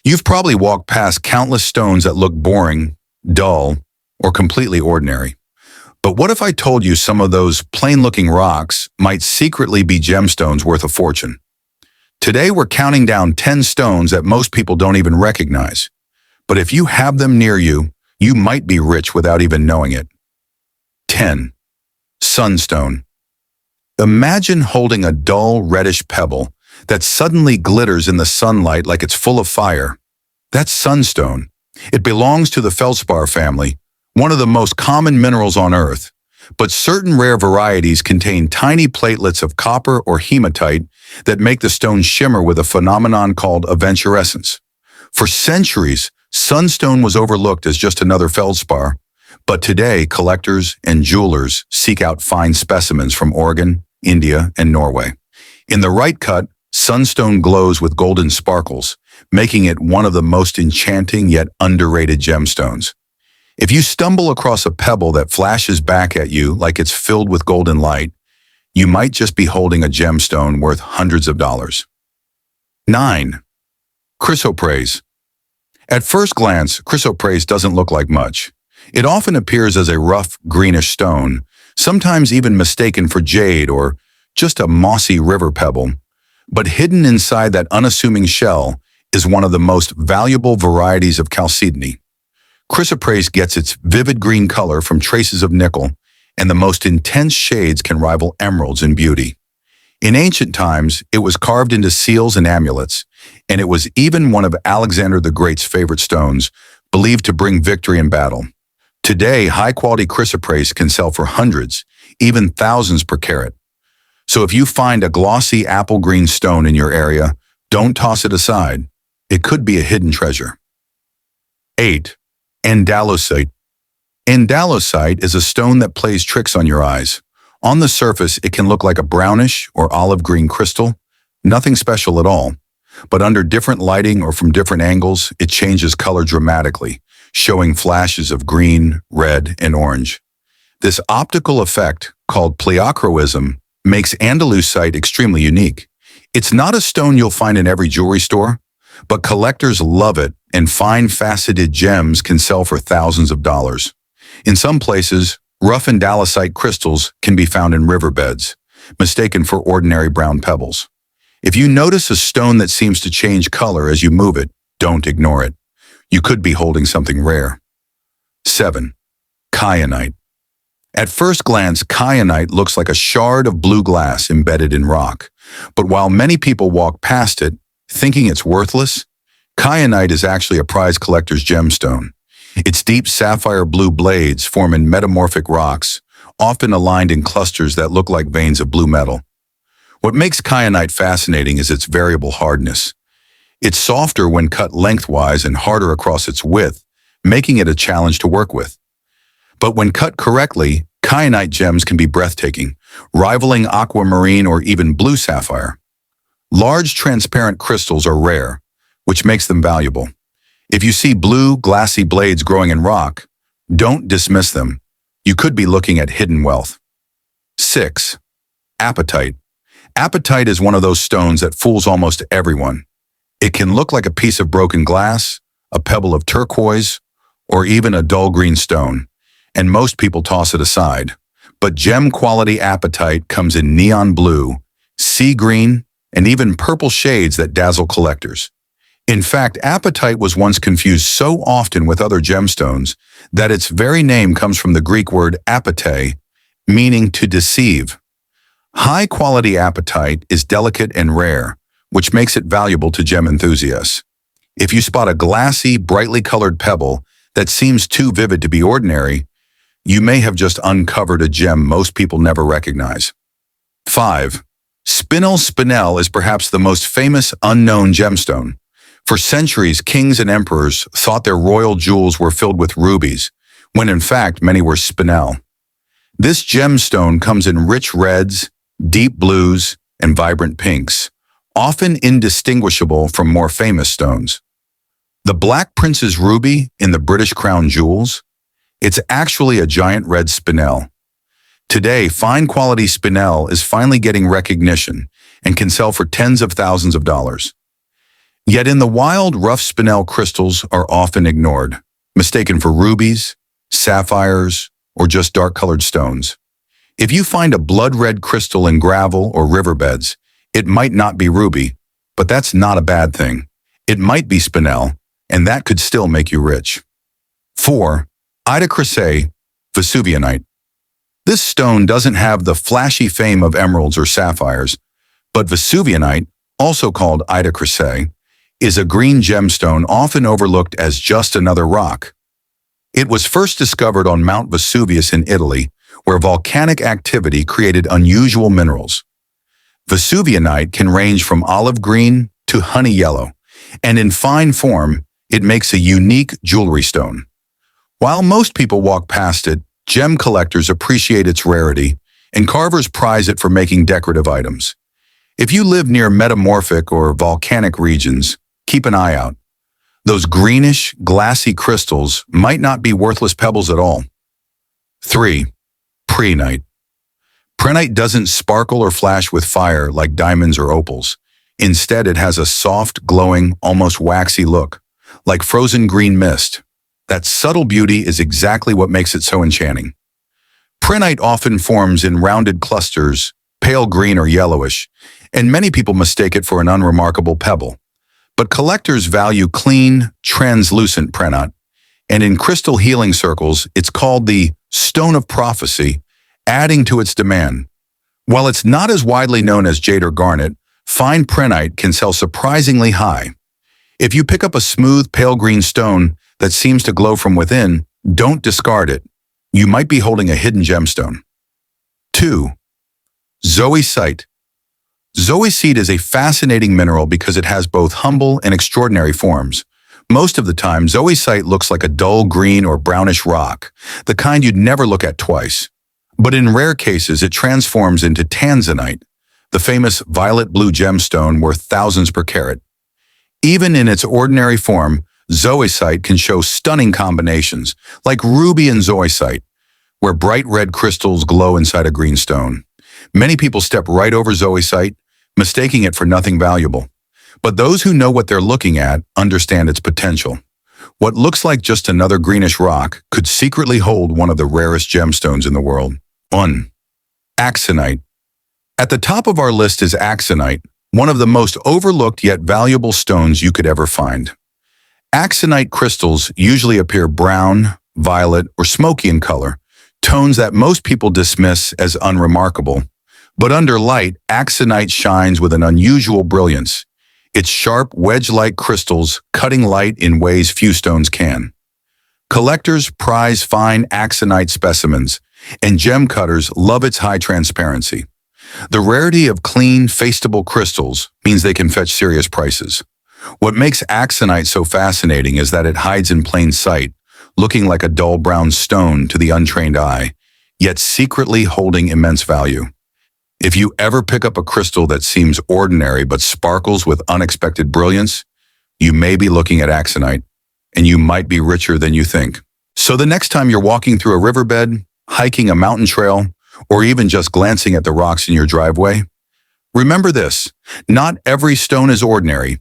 You've probably walked past countless stones that look boring, dull, or completely ordinary. But what if I told you some of those plain-looking rocks might secretly be gemstones worth a fortune? Today we're counting down 10 stones that most people don't even recognize. But if you have them near you, you might be rich without even knowing it. 10. Sunstone. Imagine holding a dull, reddish pebble that suddenly glitters in the sunlight like it's full of fire. That's sunstone. It belongs to the feldspar family, one of the most common minerals on Earth. But certain rare varieties contain tiny platelets of copper or hematite that make the stone shimmer with a phenomenon called aventurescence. For centuries, sunstone was overlooked as just another feldspar, but today collectors and jewelers seek out fine specimens from Oregon, India, and Norway. In the right cut, sunstone glows with golden sparkles, making it one of the most enchanting yet underrated gemstones. If you stumble across a pebble that flashes back at you like it's filled with golden light, you might just be holding a gemstone worth hundreds of dollars. 9. Chrysoprase. At first glance, chrysoprase doesn't look like much. It often appears as a rough, greenish stone, sometimes even mistaken for jade or just a mossy river pebble. But hidden inside that unassuming shell is one of the most valuable varieties of chalcedony. Chrysoprase gets its vivid green color from traces of nickel, and the most intense shades can rival emeralds in beauty. In ancient times, it was carved into seals and amulets, and it was even one of Alexander the Great's favorite stones, believed to bring victory in battle. Today, high-quality chrysoprase can sell for hundreds, even thousands per carat. So if you find a glossy apple-green stone in your area, don't toss it aside. It could be a hidden treasure. 8. Andalusite. Andalusite is a stone that plays tricks on your eyes. On the surface, it can look like a brownish or olive green crystal, nothing special at all. But under different lighting or from different angles, it changes color dramatically, showing flashes of green, red, and orange. This optical effect, called pleochroism, makes andalusite extremely unique. It's not a stone you'll find in every jewelry store, but collectors love it, and fine faceted gems can sell for thousands of dollars. In some places, rough andalusite crystals can be found in riverbeds, mistaken for ordinary brown pebbles. If you notice a stone that seems to change color as you move it, don't ignore it. You could be holding something rare. 7. Kyanite. At first glance, kyanite looks like a shard of blue glass embedded in rock. But while many people walk past it, thinking it's worthless, kyanite is actually a prize collector's gemstone. Its deep sapphire blue blades form in metamorphic rocks, often aligned in clusters that look like veins of blue metal. What makes kyanite fascinating is its variable hardness. It's softer when cut lengthwise and harder across its width, making it a challenge to work with. But when cut correctly, kyanite gems can be breathtaking, rivaling aquamarine or even blue sapphire. Large transparent crystals are rare, which makes them valuable. If you see blue, glassy blades growing in rock, don't dismiss them. You could be looking at hidden wealth. 6. Apatite. Apatite is one of those stones that fools almost everyone. It can look like a piece of broken glass, a pebble of turquoise, or even a dull green stone, and most people toss it aside. But gem-quality apatite comes in neon blue, sea green, and even purple shades that dazzle collectors. In fact, apatite was once confused so often with other gemstones that its very name comes from the Greek word apate, meaning to deceive. High-quality apatite is delicate and rare, which makes it valuable to gem enthusiasts. If you spot a glassy, brightly colored pebble that seems too vivid to be ordinary, you may have just uncovered a gem most people never recognize. 5. Spinel is perhaps the most famous unknown gemstone. For centuries, kings and emperors thought their royal jewels were filled with rubies, when in fact many were spinel. This gemstone comes in rich reds, deep blues, and vibrant pinks, often indistinguishable from more famous stones. The Black Prince's ruby in the British crown jewels, it's actually a giant red spinel. Today, fine quality spinel is finally getting recognition and can sell for tens of thousands of dollars. Yet in the wild, rough spinel crystals are often ignored, mistaken for rubies, sapphires, or just dark-colored stones. If you find a blood-red crystal in gravel or riverbeds, it might not be ruby, but that's not a bad thing. It might be spinel, and that could still make you rich. 4. Chrysoprase, Vesuvianite. This stone doesn't have the flashy fame of emeralds or sapphires, but Vesuvianite, also called chrysoprase, is a green gemstone often overlooked as just another rock. It was first discovered on Mount Vesuvius in Italy, where volcanic activity created unusual minerals. Vesuvianite can range from olive green to honey yellow, and in fine form, it makes a unique jewelry stone. While most people walk past it, gem collectors appreciate its rarity, and carvers prize it for making decorative items. If you live near metamorphic or volcanic regions, keep an eye out. Those greenish, glassy crystals might not be worthless pebbles at all. 3. Prehnite. Prehnite doesn't sparkle or flash with fire like diamonds or opals. Instead, it has a soft, glowing, almost waxy look, like frozen green mist. That subtle beauty is exactly what makes it so enchanting. Prehnite often forms in rounded clusters, pale green or yellowish, and many people mistake it for an unremarkable pebble. But collectors value clean, translucent prehnite, and in crystal healing circles, it's called the stone of prophecy, adding to its demand. While it's not as widely known as jade or garnet, fine prehnite can sell surprisingly high. If you pick up a smooth, pale green stone that seems to glow from within, don't discard it. You might be holding a hidden gemstone. 2. Zoisite. Zoisite is a fascinating mineral because it has both humble and extraordinary forms. Most of the time, zoisite looks like a dull green or brownish rock, the kind you'd never look at twice. But in rare cases, it transforms into tanzanite, the famous violet-blue gemstone worth thousands per carat. Even in its ordinary form, zoisite can show stunning combinations, like ruby and zoisite, where bright red crystals glow inside a green stone. Many people step right over zoisite, mistaking it for nothing valuable. But those who know what they're looking at understand its potential. What looks like just another greenish rock could secretly hold one of the rarest gemstones in the world. 1. Axinite. At the top of our list is axinite, one of the most overlooked yet valuable stones you could ever find. Axinite crystals usually appear brown, violet, or smoky in color, tones that most people dismiss as unremarkable. But under light, axinite shines with an unusual brilliance. Its sharp, wedge-like crystals cutting light in ways few stones can. Collectors prize fine axinite specimens, and gem cutters love its high transparency. The rarity of clean, faceable crystals means they can fetch serious prices. What makes axinite so fascinating is that it hides in plain sight, looking like a dull brown stone to the untrained eye, yet secretly holding immense value. If you ever pick up a crystal that seems ordinary but sparkles with unexpected brilliance, you may be looking at axinite, and you might be richer than you think. So the next time you're walking through a riverbed, hiking a mountain trail, or even just glancing at the rocks in your driveway, remember this: not every stone is ordinary,